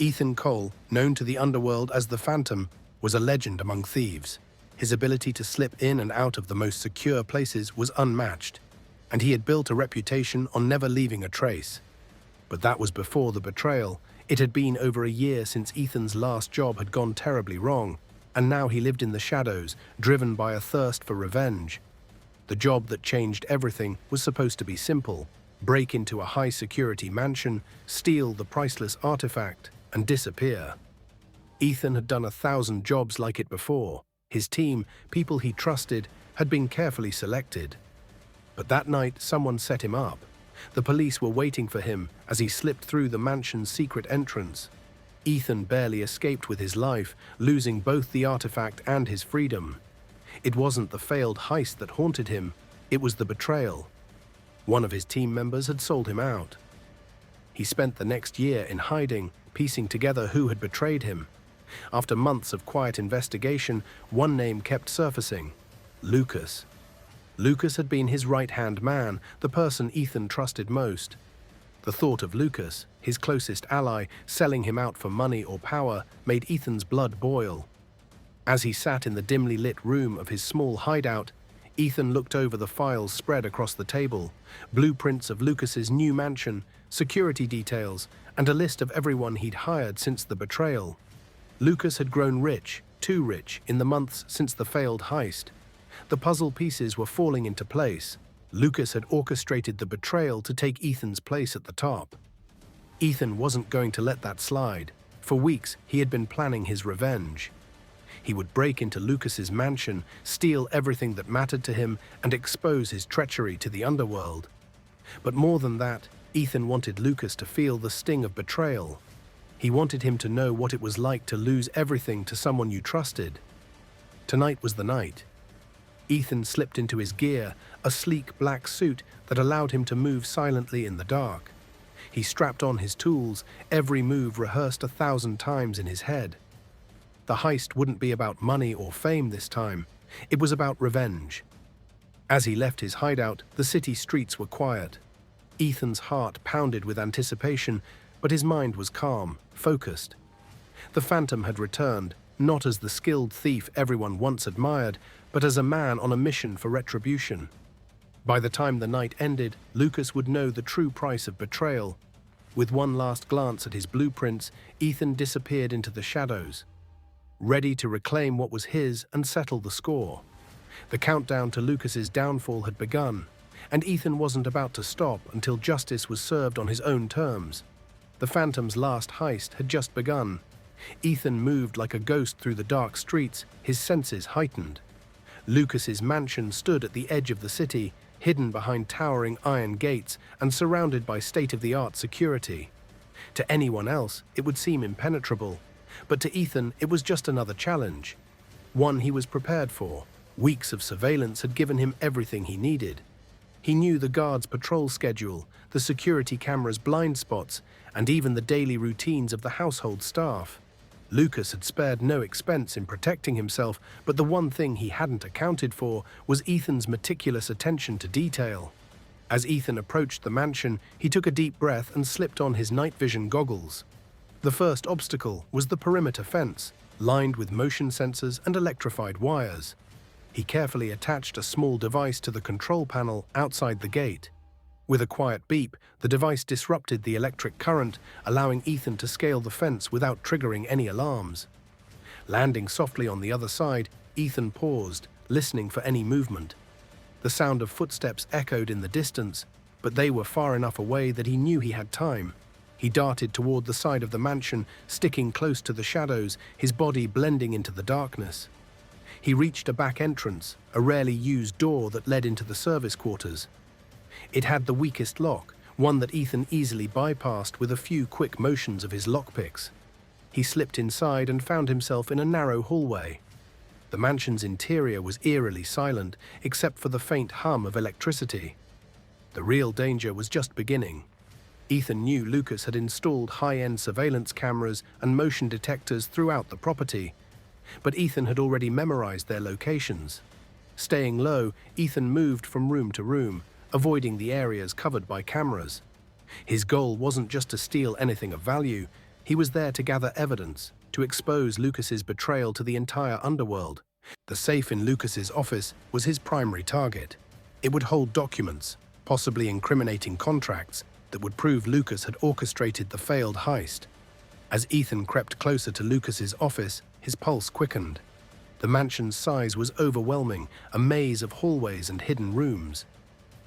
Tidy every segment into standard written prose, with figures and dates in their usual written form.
Ethan Cole, known to the underworld as the Phantom, was a legend among thieves. His ability to slip in and out of the most secure places was unmatched, and he had built a reputation on never leaving a trace. But that was before the betrayal. It had been over a year since Ethan's last job had gone terribly wrong, and now he lived in the shadows, driven by a thirst for revenge. The job that changed everything was supposed to be simple: break into a high-security mansion, steal the priceless artifact, and disappear. Ethan had done 1,000 jobs like it before. His team, people he trusted, had been carefully selected. But that night, someone set him up. The police were waiting for him as he slipped through the mansion's secret entrance. Ethan barely escaped with his life, losing both the artifact and his freedom. It wasn't the failed heist that haunted him, it was the betrayal. One of his team members had sold him out. He spent the next year in hiding, piecing together who had betrayed him. After months of quiet investigation, one name kept surfacing: Lucas. Lucas had been his right-hand man, the person Ethan trusted most. The thought of Lucas, his closest ally, selling him out for money or power, made Ethan's blood boil. As he sat in the dimly lit room of his small hideout, Ethan looked over the files spread across the table: blueprints of Lucas's new mansion, security details, and a list of everyone he'd hired since the betrayal. Lucas had grown rich, too rich, in the months since the failed heist. The puzzle pieces were falling into place. Lucas had orchestrated the betrayal to take Ethan's place at the top. Ethan wasn't going to let that slide. For weeks, he had been planning his revenge. He would break into Lucas's mansion, steal everything that mattered to him, and expose his treachery to the underworld. But more than that, Ethan wanted Lucas to feel the sting of betrayal. He wanted him to know what it was like to lose everything to someone you trusted. Tonight was the night. Ethan slipped into his gear, a sleek black suit that allowed him to move silently in the dark. He strapped on his tools, every move rehearsed 1,000 times in his head. The heist wouldn't be about money or fame this time. It was about revenge. As he left his hideout, the city streets were quiet. Ethan's heart pounded with anticipation, but his mind was calm, focused. The Phantom had returned, not as the skilled thief everyone once admired, but as a man on a mission for retribution. By the time the night ended, Lucas would know the true price of betrayal. With one last glance at his blueprints, Ethan disappeared into the shadows, ready to reclaim what was his and settle the score. The countdown to Lucas's downfall had begun, and Ethan wasn't about to stop until justice was served on his own terms. The Phantom's last heist had just begun. Ethan moved like a ghost through the dark streets, his senses heightened. Lucas's mansion stood at the edge of the city, hidden behind towering iron gates and surrounded by state-of-the-art security. To anyone else, it would seem impenetrable, but to Ethan, it was just another challenge. One he was prepared for. Weeks of surveillance had given him everything he needed. He knew the guards' patrol schedule, the security cameras' blind spots, and even the daily routines of the household staff. Lucas had spared no expense in protecting himself, but the one thing he hadn't accounted for was Ethan's meticulous attention to detail. As Ethan approached the mansion, he took a deep breath and slipped on his night vision goggles. The first obstacle was the perimeter fence, lined with motion sensors and electrified wires. He carefully attached a small device to the control panel outside the gate. With a quiet beep, the device disrupted the electric current, allowing Ethan to scale the fence without triggering any alarms. Landing softly on the other side, Ethan paused, listening for any movement. The sound of footsteps echoed in the distance, but they were far enough away that he knew he had time. He darted toward the side of the mansion, sticking close to the shadows, his body blending into the darkness. He reached a back entrance, a rarely used door that led into the service quarters. It had the weakest lock, one that Ethan easily bypassed with a few quick motions of his lockpicks. He slipped inside and found himself in a narrow hallway. The mansion's interior was eerily silent, except for the faint hum of electricity. The real danger was just beginning. Ethan knew Lucas had installed high-end surveillance cameras and motion detectors throughout the property, but Ethan had already memorized their locations. Staying low, Ethan moved from room to room, avoiding the areas covered by cameras. His goal wasn't just to steal anything of value. He was there to gather evidence, to expose Lucas's betrayal to the entire underworld. The safe in Lucas's office was his primary target. It would hold documents, possibly incriminating contracts, that would prove Lucas had orchestrated the failed heist. As Ethan crept closer to Lucas's office, his pulse quickened. The mansion's size was overwhelming, a maze of hallways and hidden rooms.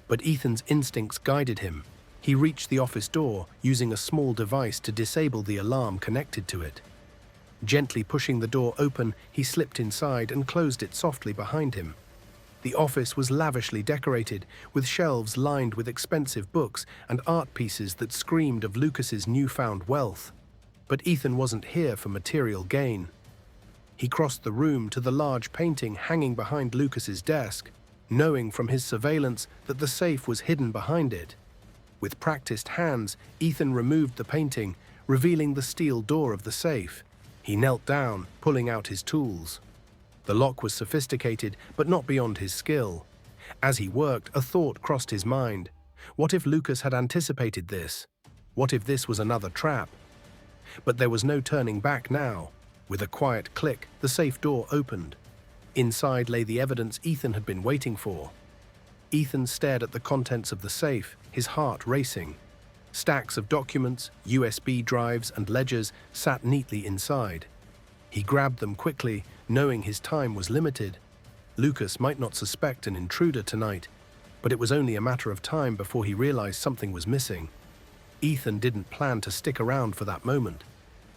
But Ethan's instincts guided him. He reached the office door, using a small device to disable the alarm connected to it. Gently pushing the door open, he slipped inside and closed it softly behind him. The office was lavishly decorated, with shelves lined with expensive books and art pieces that screamed of Lucas's newfound wealth. But Ethan wasn't here for material gain. He crossed the room to the large painting hanging behind Lucas's desk, knowing from his surveillance that the safe was hidden behind it. With practiced hands, Ethan removed the painting, revealing the steel door of the safe. He knelt down, pulling out his tools. The lock was sophisticated, but not beyond his skill. As he worked, a thought crossed his mind. What if Lucas had anticipated this? What if this was another trap? But there was no turning back now. With a quiet click, the safe door opened. Inside lay the evidence Ethan had been waiting for. Ethan stared at the contents of the safe, his heart racing. Stacks of documents, USB drives, and ledgers sat neatly inside. He grabbed them quickly, knowing his time was limited. Lucas might not suspect an intruder tonight, but it was only a matter of time before he realized something was missing. Ethan didn't plan to stick around for that moment.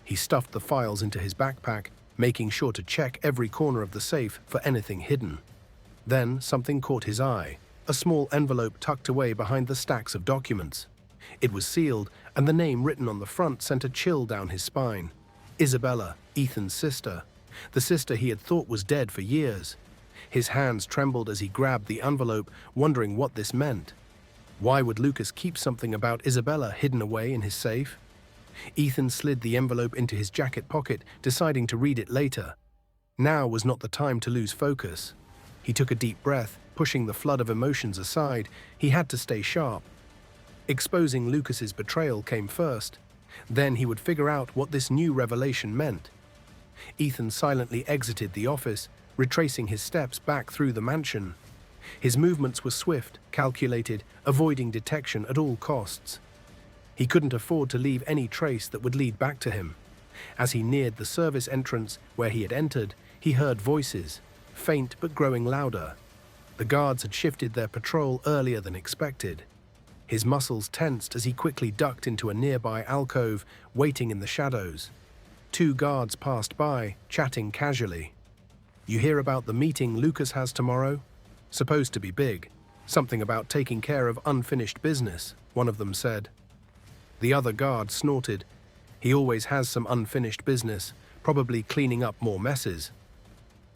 He stuffed the files into his backpack, making sure to check every corner of the safe for anything hidden. Then something caught his eye. A small envelope tucked away behind the stacks of documents. It was sealed, and the name written on the front sent a chill down his spine. Isabella, Ethan's sister. The sister he had thought was dead for years. His hands trembled as he grabbed the envelope, wondering what this meant. Why would Lucas keep something about Isabella hidden away in his safe? Ethan slid the envelope into his jacket pocket, deciding to read it later. Now was not the time to lose focus. He took a deep breath, pushing the flood of emotions aside. He had to stay sharp. Exposing Lucas's betrayal came first. Then he would figure out what this new revelation meant. Ethan silently exited the office, retracing his steps back through the mansion. His movements were swift, calculated, avoiding detection at all costs. He couldn't afford to leave any trace that would lead back to him. As he neared the service entrance where he had entered, he heard voices, faint but growing louder. The guards had shifted their patrol earlier than expected. His muscles tensed as he quickly ducked into a nearby alcove, waiting in the shadows. 2 guards passed by, chatting casually. "You hear about the meeting Lucas has tomorrow? Supposed to be big. Something about taking care of unfinished business," one of them said. The other guard snorted. "He always has some unfinished business, probably cleaning up more messes."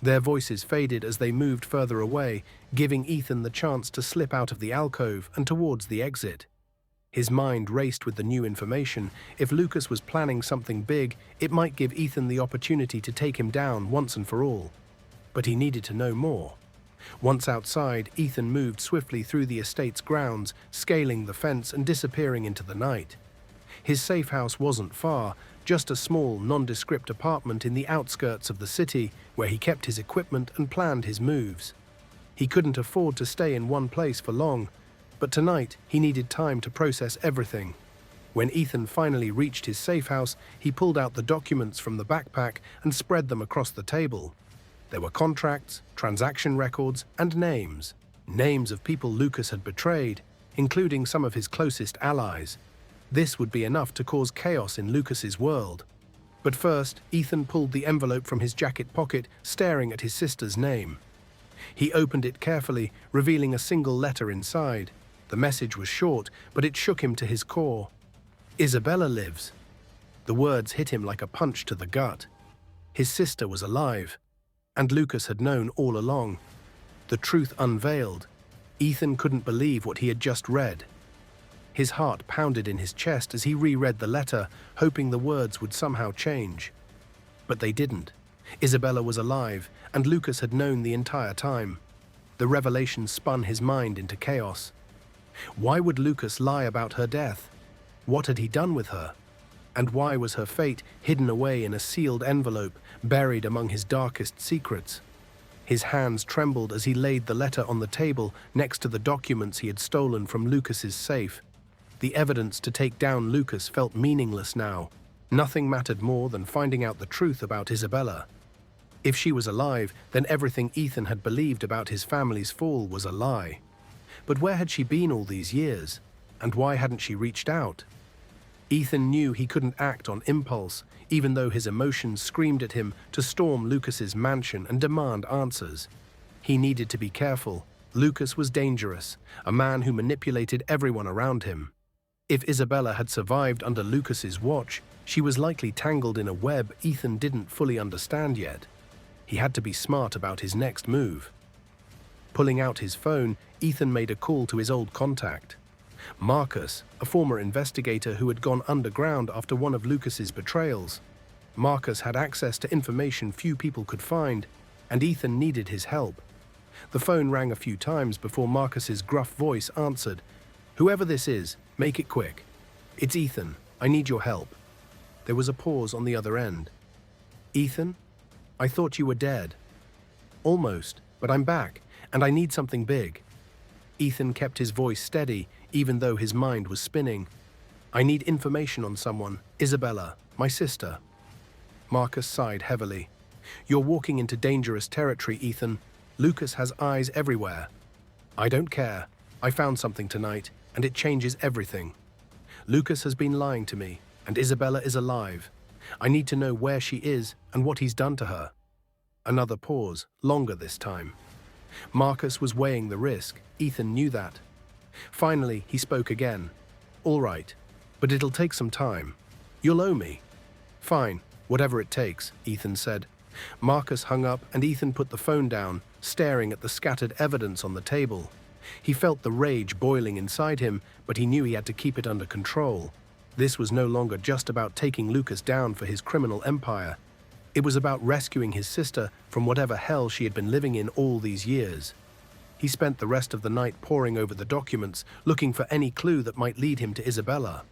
Their voices faded as they moved further away, giving Ethan the chance to slip out of the alcove and towards the exit. His mind raced with the new information. If Lucas was planning something big, it might give Ethan the opportunity to take him down once and for all. But he needed to know more. Once outside, Ethan moved swiftly through the estate's grounds, scaling the fence and disappearing into the night. His safe house wasn't far, just a small, nondescript apartment in the outskirts of the city where he kept his equipment and planned his moves. He couldn't afford to stay in one place for long, but tonight he needed time to process everything. When Ethan finally reached his safe house, he pulled out the documents from the backpack and spread them across the table. There were contracts, transaction records, and names. Names of people Lucas had betrayed, including some of his closest allies. This would be enough to cause chaos in Lucas's world. But first, Ethan pulled the envelope from his jacket pocket, staring at his sister's name. He opened it carefully, revealing a single letter inside. The message was short, but it shook him to his core. "Isabella lives." The words hit him like a punch to the gut. His sister was alive, and Lucas had known all along. The truth unveiled. Ethan couldn't believe what he had just read. His heart pounded in his chest as he reread the letter, hoping the words would somehow change. But they didn't. Isabella was alive, and Lucas had known the entire time. The revelation spun his mind into chaos. Why would Lucas lie about her death? What had he done with her? And why was her fate hidden away in a sealed envelope, buried among his darkest secrets? His hands trembled as he laid the letter on the table next to the documents he had stolen from Lucas's safe. The evidence to take down Lucas felt meaningless now. Nothing mattered more than finding out the truth about Isabella. If she was alive, then everything Ethan had believed about his family's fall was a lie. But where had she been all these years? And why hadn't she reached out? Ethan knew he couldn't act on impulse, even though his emotions screamed at him to storm Lucas's mansion and demand answers. He needed to be careful. Lucas was dangerous, a man who manipulated everyone around him. If Isabella had survived under Lucas's watch, she was likely tangled in a web Ethan didn't fully understand yet. He had to be smart about his next move. Pulling out his phone, Ethan made a call to his old contact. Marcus, a former investigator who had gone underground after one of Lucas's betrayals. Marcus had access to information few people could find, and Ethan needed his help. The phone rang a few times before Marcus's gruff voice answered. "Whoever this is, make it quick. It's Ethan. I need your help." There was a pause on the other end. "Ethan? I thought you were dead." "Almost, but I'm back, and I need something big." Ethan kept his voice steady, even though his mind was spinning. "I need information on someone. Isabella, my sister." Marcus sighed heavily. "You're walking into dangerous territory, Ethan. Lucas has eyes everywhere." "I don't care. I found something tonight, and it changes everything. Lucas has been lying to me, and Isabella is alive. I need to know where she is and what he's done to her." Another pause, longer this time. Marcus was weighing the risk. Ethan knew that. Finally, he spoke again. "All right, but it'll take some time. You'll owe me." "Fine, whatever it takes," Ethan said. Marcus hung up and Ethan put the phone down, staring at the scattered evidence on the table. He felt the rage boiling inside him, but he knew he had to keep it under control. This was no longer just about taking Lucas down for his criminal empire. It was about rescuing his sister from whatever hell she had been living in all these years. He spent the rest of the night poring over the documents, looking for any clue that might lead him to Isabella.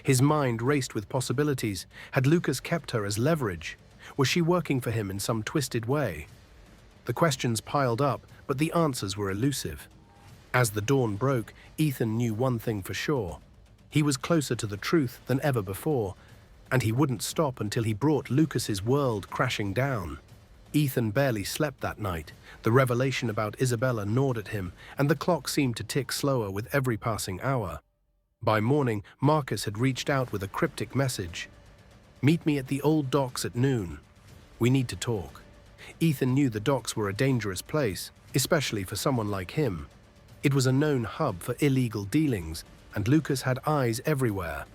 His mind raced with possibilities. Had Lucas kept her as leverage? Was she working for him in some twisted way? The questions piled up, but the answers were elusive. As the dawn broke, Ethan knew one thing for sure. He was closer to the truth than ever before, and he wouldn't stop until he brought Lucas's world crashing down. Ethan barely slept that night. The revelation about Isabella gnawed at him, and the clock seemed to tick slower with every passing hour. By morning, Marcus had reached out with a cryptic message. "Meet me at the old docks at noon. We need to talk." Ethan knew the docks were a dangerous place, especially for someone like him. It was a known hub for illegal dealings, and Lucas had eyes everywhere.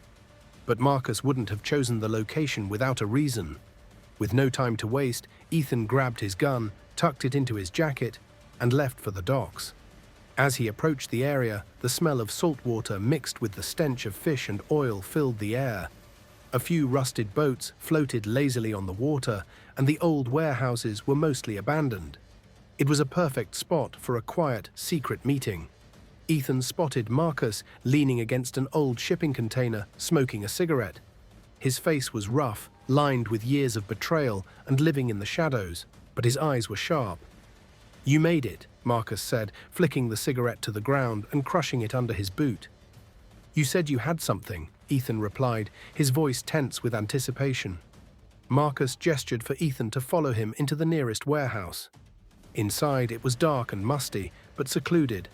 But Marcus wouldn't have chosen the location without a reason. With no time to waste, Ethan grabbed his gun, tucked it into his jacket, and left for the docks. As he approached the area, the smell of salt water mixed with the stench of fish and oil filled the air. A few rusted boats floated lazily on the water, and the old warehouses were mostly abandoned. It was a perfect spot for a quiet, secret meeting. Ethan spotted Marcus leaning against an old shipping container, smoking a cigarette. His face was rough, lined with years of betrayal and living in the shadows, but his eyes were sharp. "You made it," Marcus said, flicking the cigarette to the ground and crushing it under his boot. "You said you had something," Ethan replied, his voice tense with anticipation. Marcus gestured for Ethan to follow him into the nearest warehouse. Inside, it was dark and musty, but secluded.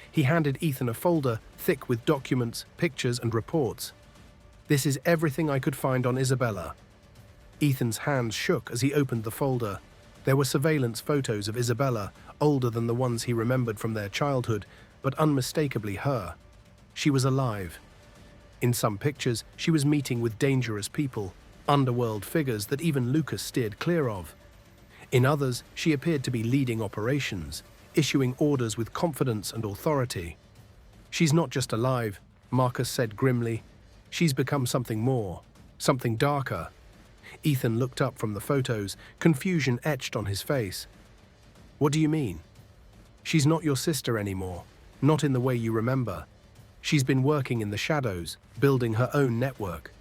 He handed Ethan a folder, thick with documents, pictures, and reports. "This is everything I could find on Isabella." Ethan's hands shook as he opened the folder. There were surveillance photos of Isabella, older than the ones he remembered from their childhood, but unmistakably her. She was alive. In some pictures, she was meeting with dangerous people, underworld figures that even Lucas steered clear of. In others, she appeared to be leading operations, issuing orders with confidence and authority. "She's not just alive," Marcus said grimly. "She's become something more, something darker." Ethan looked up from the photos, confusion etched on his face. "What do you mean?" "She's not your sister anymore, not in the way you remember. She's been working in the shadows, building her own network."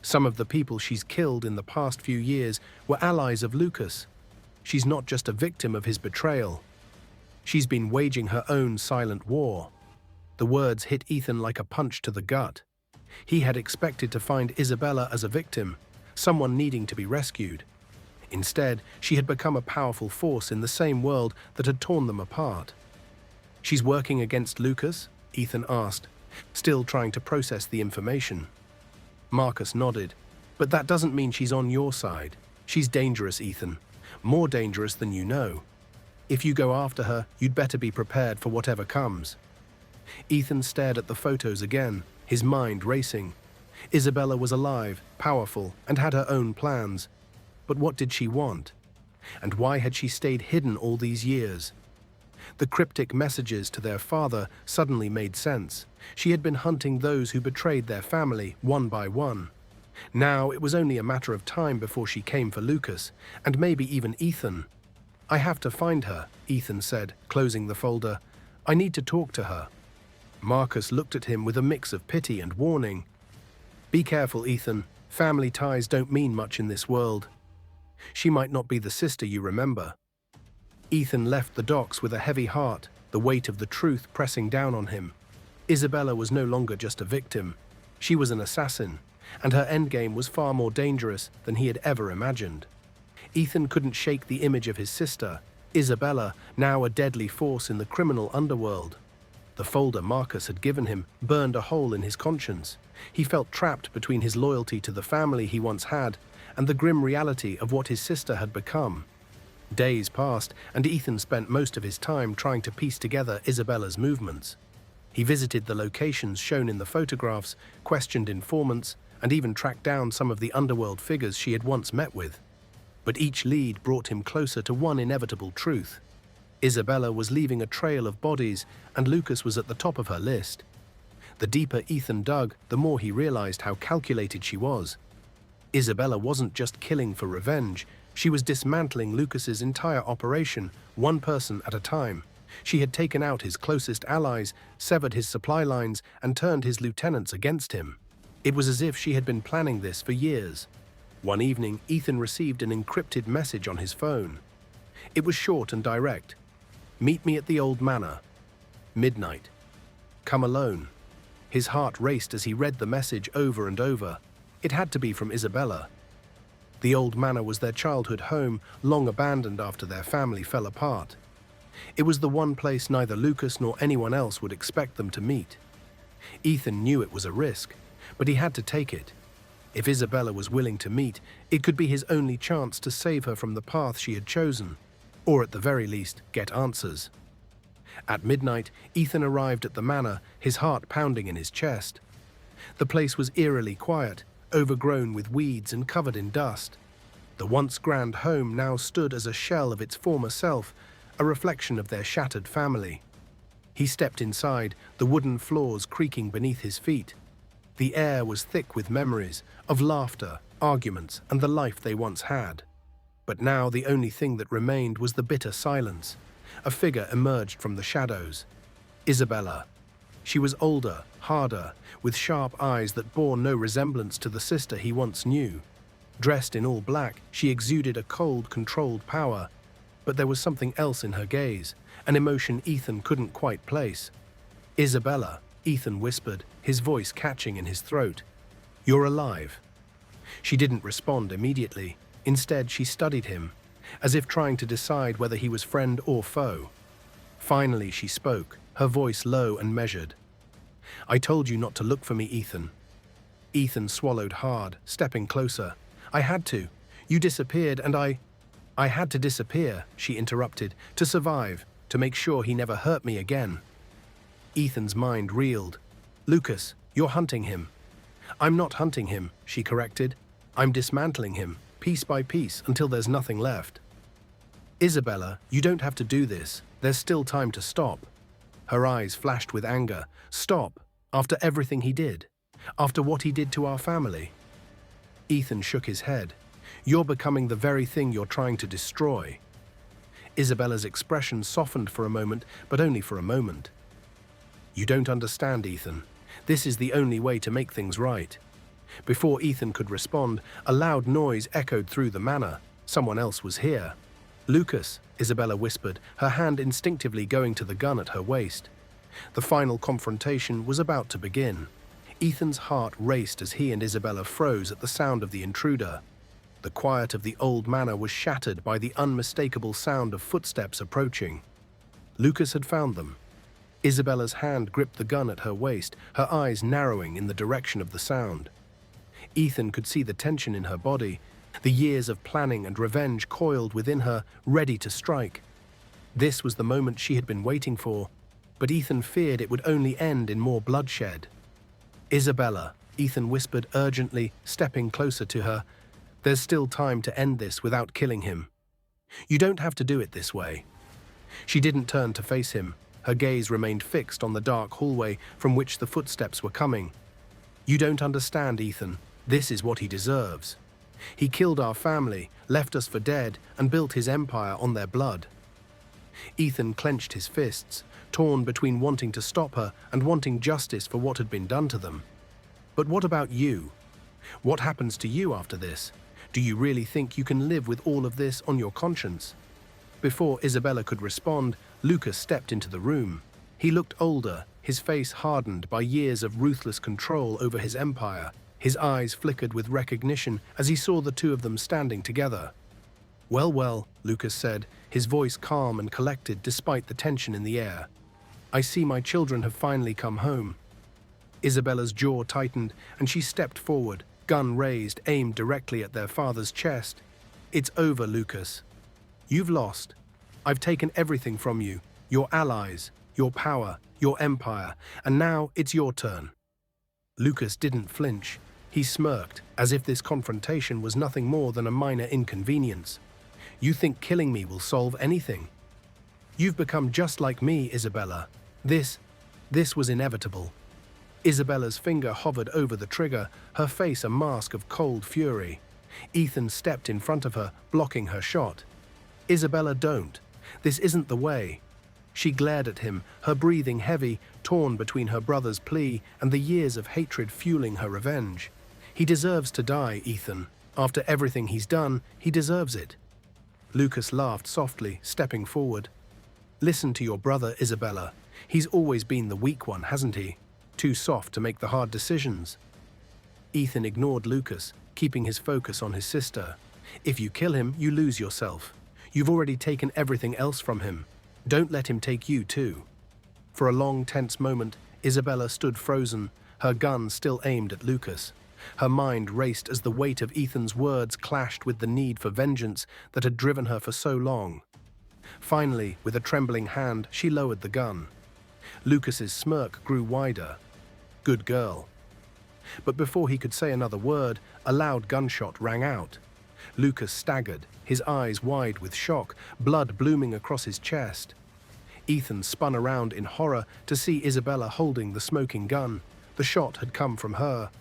Some of the people she's killed in the past few years were allies of Lucas. She's not just a victim of his betrayal. She's been waging her own silent war. The words hit Ethan like a punch to the gut. He had expected to find Isabella as a victim, someone needing to be rescued. Instead, she had become a powerful force in the same world that had torn them apart. "She's working against Lucas?" Ethan asked, still trying to process the information. Marcus nodded. "But that doesn't mean she's on your side. She's dangerous, Ethan. More dangerous than you know. If you go after her, you'd better be prepared for whatever comes." Ethan stared at the photos again, his mind racing. Isabella was alive, powerful, and had her own plans. But what did she want? And why had she stayed hidden all these years? The cryptic messages to their father suddenly made sense. She had been hunting those who betrayed their family, one by one. Now it was only a matter of time before she came for Lucas, and maybe even Ethan. "I have to find her," Ethan said, closing the folder. "I need to talk to her." Marcus looked at him with a mix of pity and warning. "Be careful, Ethan. Family ties don't mean much in this world. She might not be the sister you remember." Ethan left the docks with a heavy heart, the weight of the truth pressing down on him. Isabella was no longer just a victim. She was an assassin, and her endgame was far more dangerous than he had ever imagined. Ethan couldn't shake the image of his sister, Isabella, now a deadly force in the criminal underworld. The folder Marcus had given him burned a hole in his conscience. He felt trapped between his loyalty to the family he once had and the grim reality of what his sister had become. Days passed, and Ethan spent most of his time trying to piece together Isabella's movements. He visited the locations shown in the photographs, questioned informants, and even tracked down some of the underworld figures she had once met with. But each lead brought him closer to one inevitable truth. Isabella was leaving a trail of bodies, and Lucas was at the top of her list. The deeper Ethan dug, the more he realized how calculated she was. Isabella wasn't just killing for revenge. She was dismantling Lucas's entire operation, one person at a time. She had taken out his closest allies, severed his supply lines, and turned his lieutenants against him. It was as if she had been planning this for years. One evening, Ethan received an encrypted message on his phone. It was short and direct. "Meet me at the old manor. Midnight. Come alone." His heart raced as he read the message over and over. It had to be from Isabella. The old manor was their childhood home, long abandoned after their family fell apart. It was the one place neither Lucas nor anyone else would expect them to meet. Ethan knew it was a risk, but he had to take it. If Isabella was willing to meet, it could be his only chance to save her from the path she had chosen, or at the very least, get answers. At midnight, Ethan arrived at the manor, his heart pounding in his chest. The place was eerily quiet, overgrown with weeds and covered in dust. The once grand home now stood as a shell of its former self, a reflection of their shattered family. He stepped inside, the wooden floors creaking beneath his feet. The air was thick with memories of laughter, arguments, and the life they once had. But now the only thing that remained was the bitter silence. A figure emerged from the shadows. Isabella. She was older, harder, with sharp eyes that bore no resemblance to the sister he once knew. Dressed in all black, she exuded a cold, controlled power. But there was something else in her gaze, an emotion Ethan couldn't quite place. "Isabella," Ethan whispered, his voice catching in his throat. "You're alive." She didn't respond immediately. Instead, she studied him, as if trying to decide whether he was friend or foe. Finally, she spoke, her voice low and measured. "I told you not to look for me, Ethan." Ethan swallowed hard, stepping closer. "I had to. You disappeared, and I had to disappear," she interrupted, "to survive, to make sure he never hurt me again." Ethan's mind reeled. "Lucas, you're hunting him." "I'm not hunting him," she corrected. "I'm dismantling him, piece by piece, until there's nothing left." "Isabella, you don't have to do this. There's still time to stop." Her eyes flashed with anger. "Stop, after everything he did, after what he did to our family." Ethan shook his head. "You're becoming the very thing you're trying to destroy." Isabella's expression softened for a moment, but only for a moment. "You don't understand, Ethan. This is the only way to make things right. Before Ethan could respond, a loud noise echoed through the manor. Someone else was here. "Lucas," Isabella whispered, her hand instinctively going to the gun at her waist. The final confrontation was about to begin. Ethan's heart raced as he and Isabella froze at the sound of the intruder. The quiet of the old manor was shattered by the unmistakable sound of footsteps approaching. Lucas had found them. Isabella's hand gripped the gun at her waist, her eyes narrowing in the direction of the sound. Ethan could see the tension in her body. The years of planning and revenge coiled within her, ready to strike. This was the moment she had been waiting for, but Ethan feared it would only end in more bloodshed. "Isabella," Ethan whispered urgently, stepping closer to her. "There's still time to end this without killing him. You don't have to do it this way." She didn't turn to face him. Her gaze remained fixed on the dark hallway from which the footsteps were coming. "You don't understand, Ethan. This is what he deserves. He killed our family, left us for dead, and built his empire on their blood." Ethan clenched his fists, torn between wanting to stop her and wanting justice for what had been done to them. "But what about you? What happens to you after this? Do you really think you can live with all of this on your conscience?" Before Isabella could respond, Lucas stepped into the room. He looked older, his face hardened by years of ruthless control over his empire. His eyes flickered with recognition as he saw the two of them standing together. "Well, well," Lucas said, his voice calm and collected despite the tension in the air. "I see my children have finally come home." Isabella's jaw tightened and she stepped forward, gun raised, aimed directly at their father's chest. "It's over, Lucas. You've lost. I've taken everything from you, your allies, your power, your empire, and now it's your turn." Lucas didn't flinch. He smirked, as if this confrontation was nothing more than a minor inconvenience. "You think killing me will solve anything? You've become just like me, Isabella. This was inevitable." Isabella's finger hovered over the trigger, her face a mask of cold fury. Ethan stepped in front of her, blocking her shot. "Isabella, don't. This isn't the way." She glared at him, her breathing heavy, torn between her brother's plea and the years of hatred fueling her revenge. "He deserves to die, Ethan. After everything he's done, he deserves it." Lucas laughed softly, stepping forward. "Listen to your brother, Isabella. He's always been the weak one, hasn't he? Too soft to make the hard decisions." Ethan ignored Lucas, keeping his focus on his sister. "If you kill him, you lose yourself. You've already taken everything else from him. Don't let him take you too." For a long, tense moment, Isabella stood frozen, her gun still aimed at Lucas. Her mind raced as the weight of Ethan's words clashed with the need for vengeance that had driven her for so long. Finally, with a trembling hand, she lowered the gun. Lucas's smirk grew wider. "Good girl." But before he could say another word, a loud gunshot rang out. Lucas staggered, his eyes wide with shock, blood blooming across his chest. Ethan spun around in horror to see Isabella holding the smoking gun. The shot had come from her.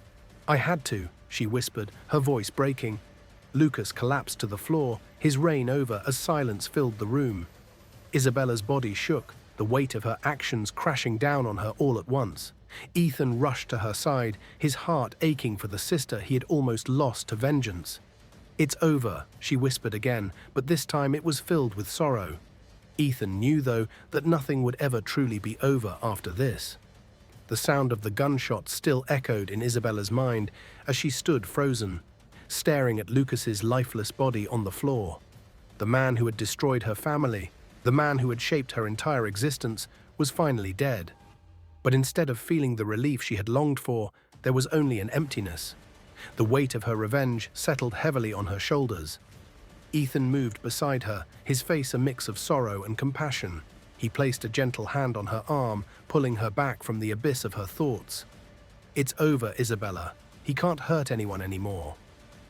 "I had to," she whispered, her voice breaking. Lucas collapsed to the floor, his reign over as silence filled the room. Isabella's body shook, the weight of her actions crashing down on her all at once. Ethan rushed to her side, his heart aching for the sister he had almost lost to vengeance. "It's over," she whispered again, but this time it was filled with sorrow. Ethan knew, though, that nothing would ever truly be over after this. The sound of the gunshot still echoed in Isabella's mind as she stood frozen, staring at Lucas's lifeless body on the floor. The man who had destroyed her family, the man who had shaped her entire existence, was finally dead. But instead of feeling the relief she had longed for, there was only an emptiness. The weight of her revenge settled heavily on her shoulders. Ethan moved beside her, his face a mix of sorrow and compassion. He placed a gentle hand on her arm, pulling her back from the abyss of her thoughts. "It's over, Isabella. He can't hurt anyone anymore."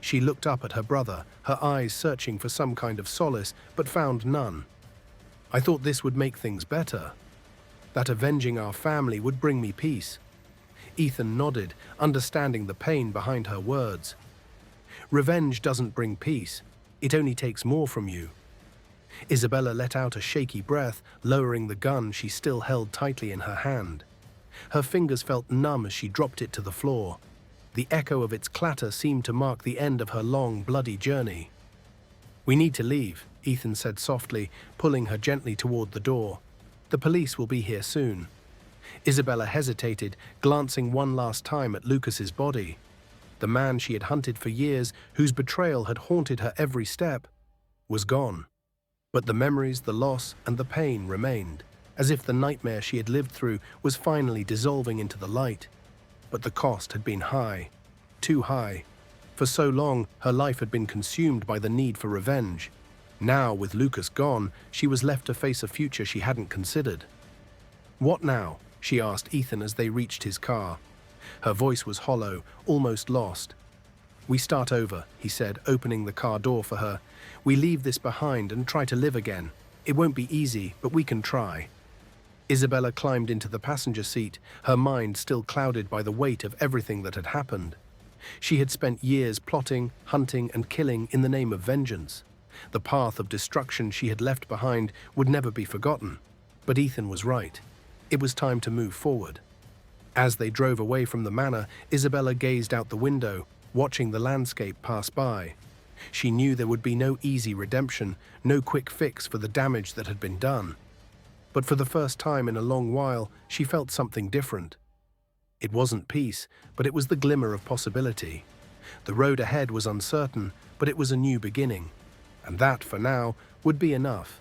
She looked up at her brother, her eyes searching for some kind of solace, but found none. "I thought this would make things better. That avenging our family would bring me peace." Ethan nodded, understanding the pain behind her words. "Revenge doesn't bring peace. It only takes more from you." Isabella let out a shaky breath, lowering the gun she still held tightly in her hand. Her fingers felt numb as she dropped it to the floor. The echo of its clatter seemed to mark the end of her long, bloody journey. "We need to leave," Ethan said softly, pulling her gently toward the door. "The police will be here soon." Isabella hesitated, glancing one last time at Lucas's body. The man she had hunted for years, whose betrayal had haunted her every step, was gone. But the memories, the loss, and the pain remained, as if the nightmare she had lived through was finally dissolving into the light. But the cost had been high, too high. For so long, her life had been consumed by the need for revenge. Now, with Lucas gone, she was left to face a future she hadn't considered. "What now?" she asked Ethan as they reached his car. Her voice was hollow, almost lost. "We start over," he said, opening the car door for her. "We leave this behind and try to live again. It won't be easy, but we can try." Isabella climbed into the passenger seat, her mind still clouded by the weight of everything that had happened. She had spent years plotting, hunting, and killing in the name of vengeance. The path of destruction she had left behind would never be forgotten. But Ethan was right. It was time to move forward. As they drove away from the manor, Isabella gazed out the window, watching the landscape pass by. She knew there would be no easy redemption, no quick fix for the damage that had been done. But for the first time in a long while, she felt something different. It wasn't peace, but it was the glimmer of possibility. The road ahead was uncertain, but it was a new beginning. And that, for now, would be enough.